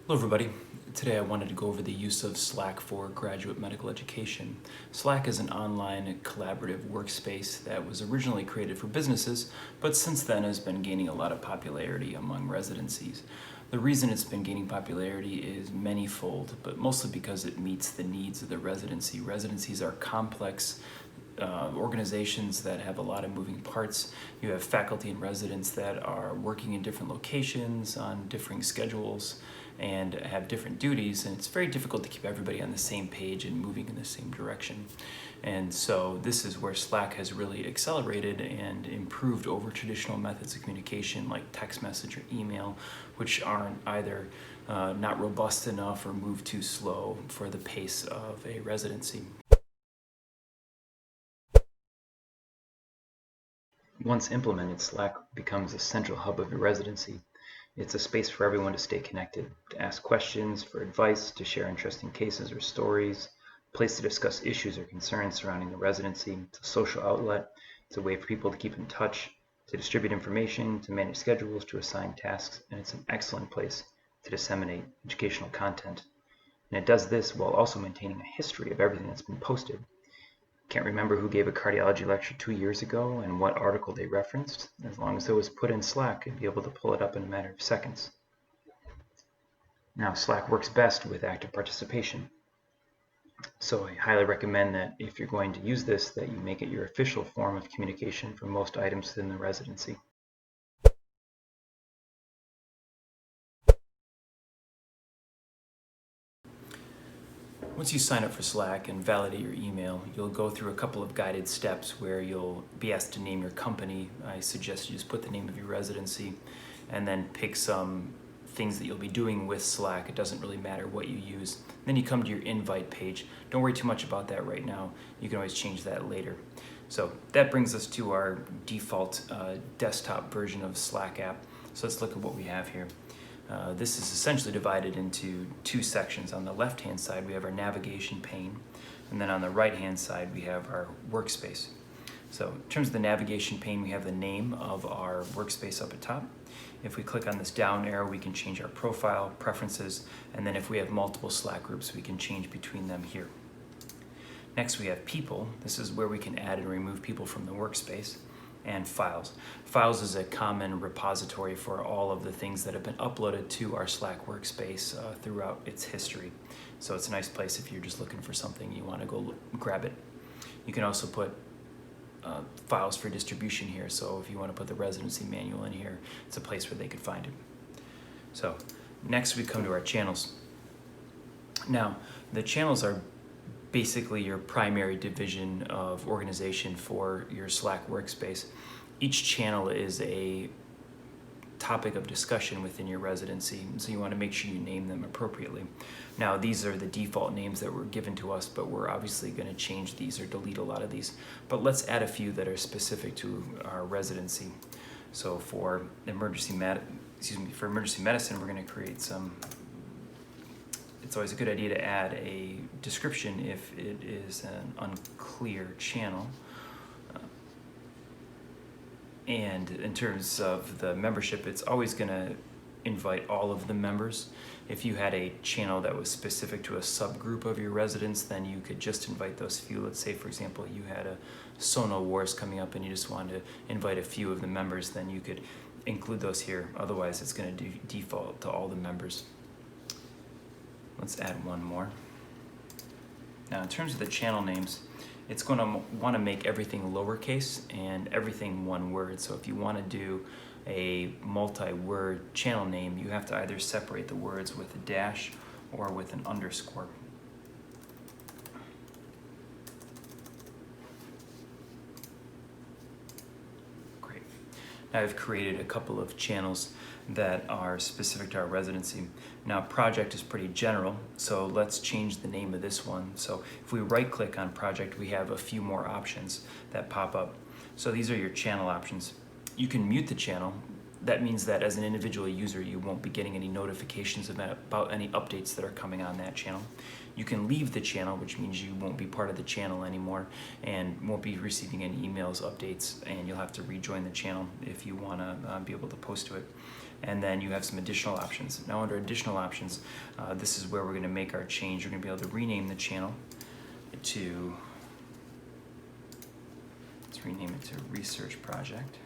Hello everybody. Today I wanted to go over the use of Slack for graduate medical education. Slack is an online collaborative workspace that was originally created for businesses, but since then has been gaining a lot of popularity among residencies. The reason it's been gaining popularity is manyfold, but mostly because it meets the needs of the residency. Residencies are complex organizations that have a lot of moving parts. You have faculty and residents that are working in different locations on differing schedules and have different duties, and it's very difficult to keep everybody on the same page and moving in the same direction. And so this is where Slack has really accelerated and improved over traditional methods of communication like text message or email, which aren't either not robust enough or move too slow for the pace of a residency. Once implemented, Slack becomes a central hub of your residency. It's a space for everyone to stay connected, to ask questions, for advice, to share interesting cases or stories, a place to discuss issues or concerns surrounding the residency. It's a social outlet. It's a way for people to keep in touch, to distribute information, to manage schedules, to assign tasks, and it's an excellent place to disseminate educational content. And it does this while also maintaining a history of everything that's been posted. Can't remember who gave a cardiology lecture 2 years ago and what article they referenced. As long as it was put in Slack, you'd be able to pull it up in a matter of seconds. Now, Slack works best with active participation. So I highly recommend that if you're going to use this, that you make it your official form of communication for most items within the residency. Once you sign up for Slack and validate your email, you'll go through a couple of guided steps where you'll be asked to name your company. I suggest you just put the name of your residency and then pick some things that you'll be doing with Slack. It doesn't really matter what you use. Then you come to your invite page. Don't worry too much about that right now. You can always change that later. So that brings us to our default desktop version of Slack app. So let's look at what we have here. This is essentially divided into two sections. On the left-hand side, we have our navigation pane, and then on the right-hand side, we have our workspace. So in terms of the navigation pane, we have the name of our workspace up at top. If we click on this down arrow, we can change our profile, preferences, and then if we have multiple Slack groups, we can change between them here. Next, we have people. This is where we can add and remove people from the workspace. And files. Files is a common repository for all of the things that have been uploaded to our Slack workspace throughout its history. So it's a nice place if you're just looking for something, you want to go grab it. You can also put files for distribution here. So if you want to put the residency manual in here, it's a place where they could find it. So next we come to our channels. Now, the channels are basically your primary division of organization for your Slack workspace. Each channel is a topic of discussion within your residency, so you want to make sure you name them appropriately. Now, these are the default names that were given to us, but we're obviously going to change these or delete a lot of these. But let's add a few that are specific to our residency. So for emergency medicine, we're going to create some. It's always a good idea to add a description if it is an unclear channel. And in terms of the membership, it's always going to invite all of the members. If you had a channel that was specific to a subgroup of your residents, then you could just invite those few. Let's say, for example, you had a Sono Wars coming up and you just wanted to invite a few of the members, then you could include those here. Otherwise, it's going to default to all the members. Let's add one more. Now, in terms of the channel names, it's going to want to make everything lowercase and everything one word. So if you want to do a multi-word channel name, you have to either separate the words with a dash or with an underscore. Great. Now I've created a couple of channels that are specific to our residency. Now, project is pretty general, so let's change the name of this one. So if we right-click on project, we have a few more options that pop up. So these are your channel options. You can mute the channel. That means that as an individual user, you won't be getting any notifications about any updates that are coming on that channel. You can leave the channel, which means you won't be part of the channel anymore and won't be receiving any emails, updates, and you'll have to rejoin the channel if you want to be able to post to it. and then you have some additional options. Now under additional options, this is where we're going to make our change. We're going to be able to rename the channel to, let's rename it to Research Project.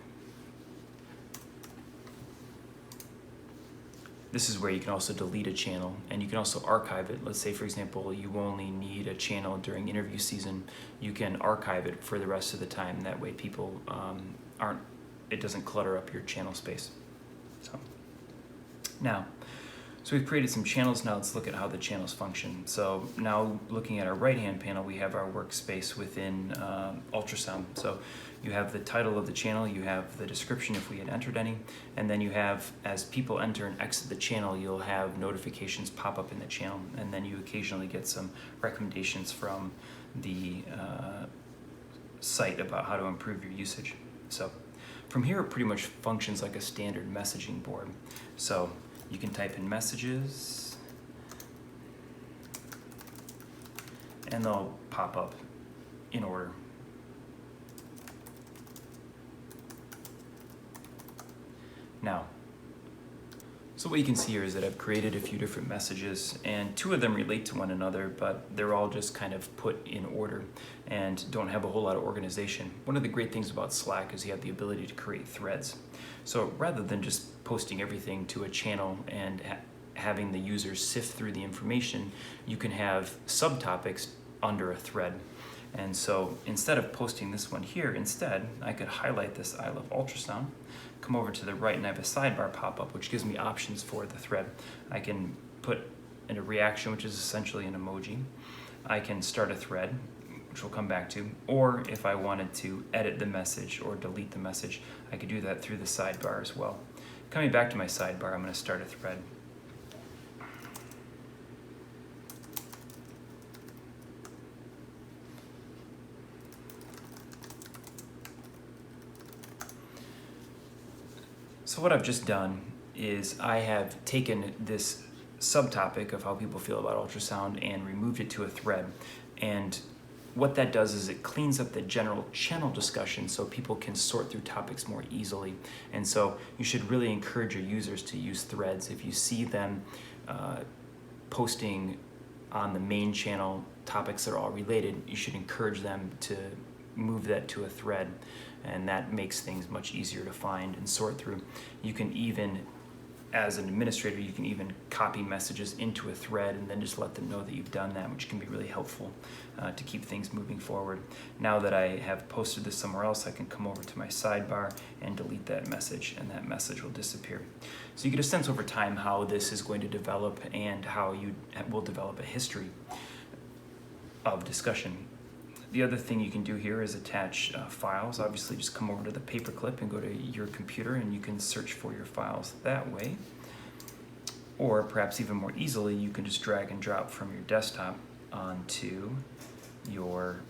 This is where you can also delete a channel, and you can also archive it. Let's say, for example, you only need a channel during interview season. You can archive it for the rest of the time. That way people it doesn't clutter up your channel space. So we've created some channels. Now let's look at how the channels function. So now looking at our right-hand panel, we have our workspace within ultrasound. So you have the title of the channel, you have the description if we had entered any, and then you have, as people enter and exit the channel, you'll have notifications pop up in the channel, and then you occasionally get some recommendations from the site about how to improve your usage. So from here, it pretty much functions like a standard messaging board. So you can type in messages, and they'll pop up in order. Now, so what you can see here is that I've created a few different messages, and two of them relate to one another, but they're all just kind of put in order and don't have a whole lot of organization. One of the great things about Slack is you have the ability to create threads. So rather than just posting everything to a channel and having the users sift through the information, you can have subtopics under a thread. And so instead of posting this one here, instead, I could highlight this I love ultrasound, come over to the right, and I have a sidebar pop up, which gives me options for the thread. I can put in a reaction, which is essentially an emoji. I can start a thread, which we'll come back to, or if I wanted to edit the message or delete the message, I could do that through the sidebar as well. Coming back to my sidebar, I'm going to start a thread. So what I've just done is I have taken this subtopic of how people feel about ultrasound and removed it to a thread. And what that does is it cleans up the general channel discussion so people can sort through topics more easily. And so you should really encourage your users to use threads. If you see them posting on the main channel topics that are all related, you should encourage them to move that to a thread, and that makes things much easier to find and sort through. You can even, as an administrator, you can even copy messages into a thread and then just let them know that you've done that, which can be really helpful to keep things moving forward. Now that I have posted this somewhere else, I can come over to my sidebar and delete that message, and that message will disappear. So you get a sense over time how this is going to develop and how you will develop a history of discussion. The other thing you can do here is attach files. Obviously, just come over to the paperclip and go to your computer, and you can search for your files that way. Or perhaps even more easily, you can just drag and drop from your desktop onto your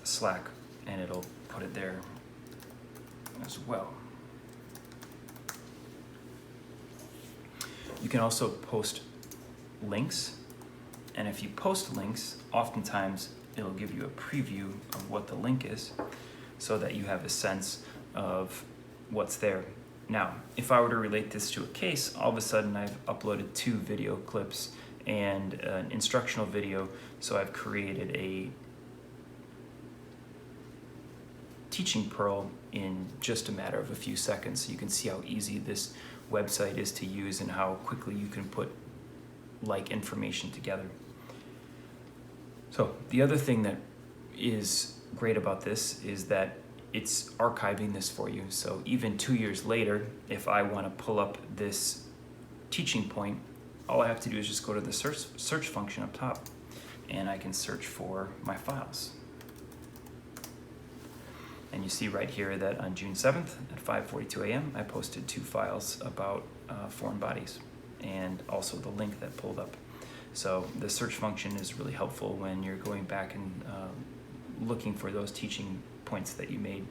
Slack, and it'll put it there as well. You can also post links, and if you post links, oftentimes it'll give you a preview of what the link is so that you have a sense of what's there. Now, if I were to relate this to a case, all of a sudden I've uploaded 2 video clips and an instructional video, so I've created a teaching Pearl in just a matter of a few seconds. So you can see how easy this website is to use and how quickly you can put like information together. So the other thing that is great about this is that it's archiving this for you. So even 2 years later, if I want to pull up this teaching point, all I have to do is just go to the search function up top, and I can search for my files. And you see right here that on June 7th at 5:42 a.m., I posted 2 files about foreign bodies, and also the link that pulled up. So the search function is really helpful when you're going back and looking for those teaching points that you made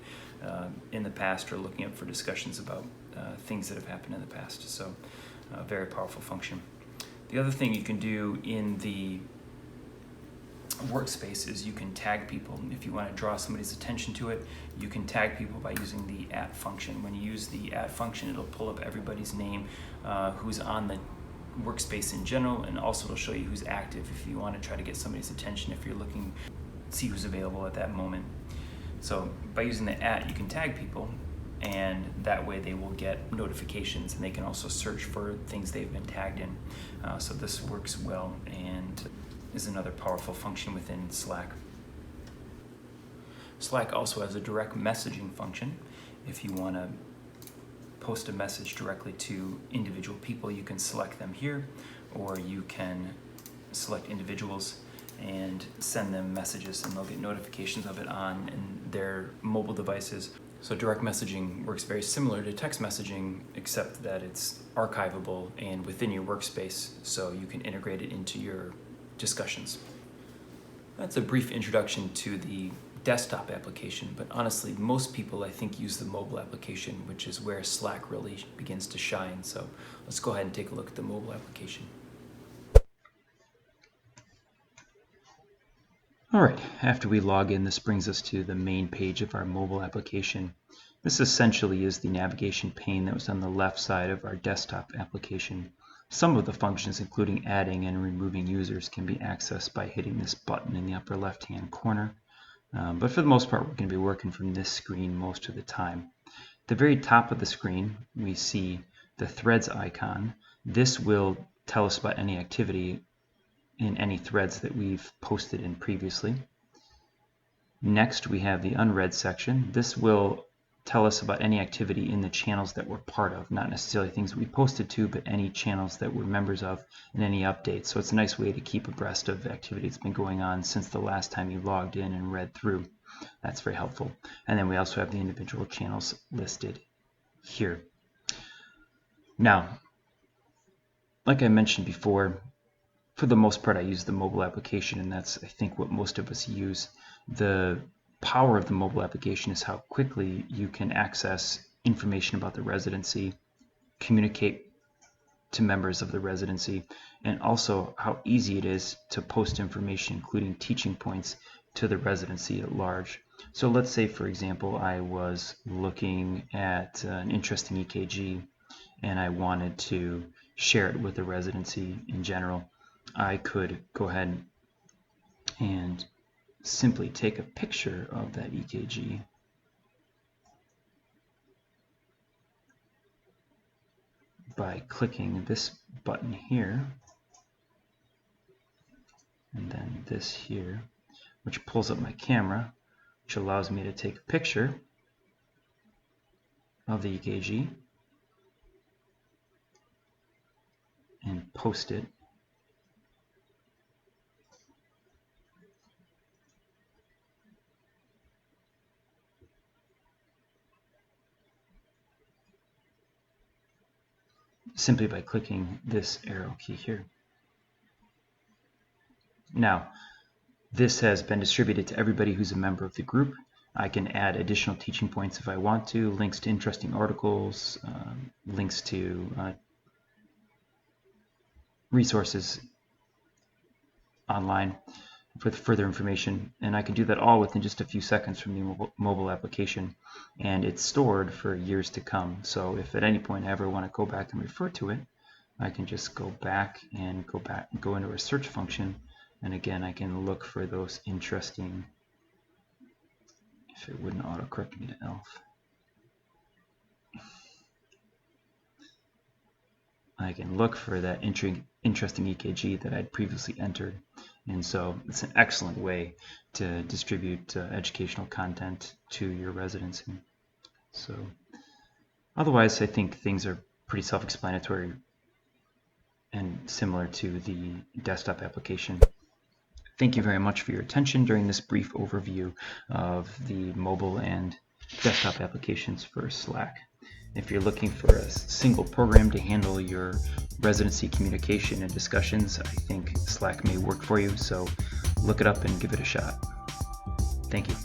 in the past, or looking up for discussions about things that have happened in the past. So very powerful function. The other thing you can do in the workspace is you can tag people. If you want to draw somebody's attention to it, you can tag people by using the @ function. When you use the @ function, it'll pull up everybody's name who's on the workspace in general, and also it'll show you who's active if you want to try to get somebody's attention, if you're looking to see who's available at that moment. So by using the @ you can tag people, and that way they will get notifications, and they can also search for things they've been tagged in. So this works well and is another powerful function within Slack. Slack also has a direct messaging function. If you want to post a message directly to individual people, you can select them here, or you can select individuals and send them messages, and they'll get notifications of it on their mobile devices. So direct messaging works very similar to text messaging, except that it's archivable and within your workspace, so you can integrate it into your discussions. That's a brief introduction to the desktop application, but honestly, most people I think use the mobile application, which is where Slack really begins to shine. So let's go ahead and take a look at the mobile application. All right, after we log in, this brings us to the main page of our mobile application. This essentially is the navigation pane that was on the left side of our desktop application. Some of the functions, including adding and removing users, can be accessed by hitting this button in the upper left-hand corner. But for the most part, we're going to be working from this screen most of the time. At the very top of the screen, we see the threads icon. This will tell us about any activity in any threads that we've posted in previously. Next, we have the unread section. This will tell us about any activity in the channels that we're part of, not necessarily things we posted to, but any channels that we're members of and any updates. So it's a nice way to keep abreast of activity that's been going on since the last time you logged in and read through. That's very helpful. And then we also have the individual channels listed here. Now, like I mentioned before, for the most part I use the mobile application, and that's I think what most of us use. The power of the mobile application is how quickly you can access information about the residency, communicate to members of the residency, and also how easy it is to post information, including teaching points, to the residency at large. So let's say, for example, I was looking at an interesting EKG and I wanted to share it with the residency in general. I could go ahead and simply take a picture of that EKG by clicking this button here and then this here, which pulls up my camera, which allows me to take a picture of the EKG and post it. Simply by clicking this arrow key here. Now, this has been distributed to everybody who's a member of the group. I can add additional teaching points if I want to, links to interesting articles, links to resources online with further information, and I can do that all within just a few seconds from the mobile application, and it's stored for years to come. So if at any point I ever want to go back and refer to it, I can just go into a search function, and again I can look for those interesting, if it wouldn't autocorrect me to ELF, I can look for that interesting EKG that I'd previously entered. And so it's an excellent way to distribute educational content to your residency. So otherwise, I think things are pretty self-explanatory and similar to the desktop application. Thank you very much for your attention during this brief overview of the mobile and desktop applications for Slack. If you're looking for a single program to handle your residency communication and discussions, I think Slack may work for you, so look it up and give it a shot. Thank you.